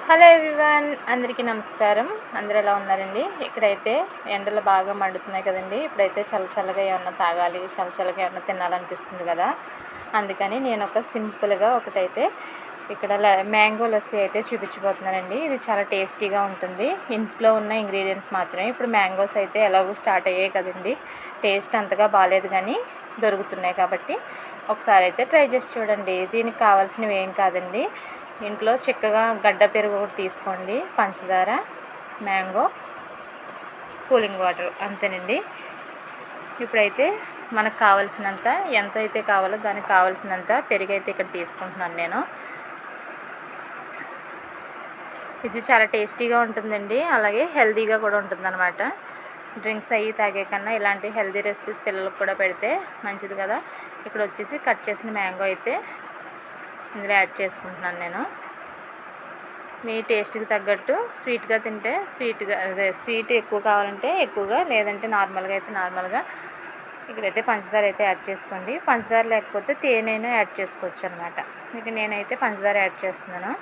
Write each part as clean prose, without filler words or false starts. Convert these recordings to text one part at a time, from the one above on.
Hello everyone, అందరికీ నమస్కారం. అందరూ ఎలా ఉన్నారండి? ఇక్కడైతే ఎండలు బాగా మండుతున్నాయి కదండి. ఇప్పుడైతే చల్లగా ఏమన్నా తాగాలి, చల్లగా ఏమన్నా తినాలనిపిస్తుంది కదా. అందుకని నేను ఒక సింపుల్గా ఒకటైతే ఇక్కడ మ్యాంగో లస్సీ అయితే చూపించబోతున్నానండి. ఇది చాలా టేస్టీగా ఉంటుంది. ఇంట్లో ఉన్న ఇంగ్రీడియంట్స్ మాత్రమే. ఇప్పుడు మ్యాంగోస్ అయితే ఎలాగో స్టార్ట్ అయ్యాయి కదండి. టేస్ట్ అంతగా బాగాలేదు కానీ దొరుకుతున్నాయి కాబట్టి ఒకసారి అయితే ట్రై చేసి చూడండి. దీనికి కావాల్సినవి ఏం కాదండి, ఇంట్లో చిక్కగా గడ్డ పెరుగు ఒకటి తీసుకోండి, పంచదార, మ్యాంగో, కూలింగ్ వాటర్, అంతేనండి. ఇప్పుడైతే మనకు కావాల్సినంత ఎంత అయితే కావాలో దానికి కావాల్సినంత పెరుగు అయితే ఇక్కడ తీసుకుంటున్నాను నేను. ఇది చాలా టేస్టీగా ఉంటుందండి, అలాగే హెల్తీగా కూడా ఉంటుందన్నమాట. డ్రింక్స్ అయ్యి తాగే కన్నా ఇలాంటి హెల్తీ రెసిపీస్ పిల్లలకు కూడా పెడితే మంచిది కదా. ఇక్కడ వచ్చేసి కట్ చేసిన మ్యాంగో అయితే ఇందులో యాడ్ చేసుకుంటున్నాను నేను. మీ టేస్ట్కి తగ్గట్టు స్వీట్గా తింటే స్వీట్ ఎక్కువ కావాలంటే ఎక్కువగా, లేదంటే నార్మల్గా అయితే నార్మల్గా. ఇక్కడైతే పంచదార అయితే యాడ్ చేసుకోండి. పంచదార లేకపోతే తేనెను యాడ్ చేసుకోవచ్చు అనమాట. ఇక నేనైతే పంచదార యాడ్ చేస్తున్నాను.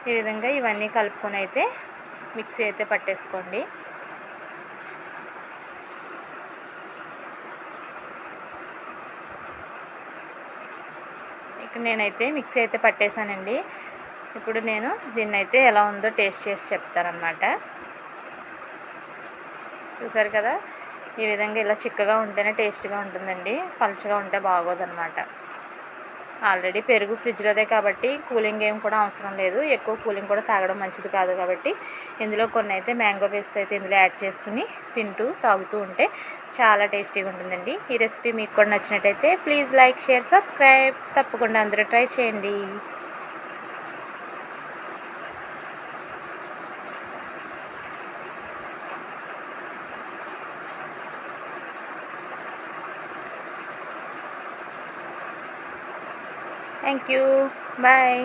ఈ విధంగా ఇవన్నీ కలుపుకొని అయితే మిక్సీ అయితే పట్టేసుకోండి. ఇక్కడ నేనైతే మిక్సీ అయితే పట్టేశానండి. ఇప్పుడు నేను దీన్ని అయితే ఎలా ఉందో టేస్ట్ చేసి చెప్తానమాట. చూసారు కదా, ఈ విధంగా ఇలా చిక్కగా ఉంటేనే టేస్ట్గా ఉంటుందండి, పలుచగా ఉంటే బాగోదన్నమాట. ఆల్రెడీ పెరుగు ఫ్రిడ్జ్లోదే కాబట్టి కూలింగ్ ఏం కూడా అవసరం లేదు. ఎక్కువ కూలింగ్ కూడా తాగడం మంచిది కాదు కాబట్టి ఇందులో కొన్ని అయితే మ్యాంగో పేస్ట్ అయితే ఇందులో యాడ్ చేసుకుని తాగుతూ ఉంటే చాలా టేస్టీగా ఉంటుందండి. ఈ రెసిపీ మీకు కూడా నచ్చినట్టయితే ప్లీజ్ లైక్, షేర్, సబ్స్క్రైబ్. తప్పకుండా అందరూ ట్రై చేయండి. Thank you. Bye.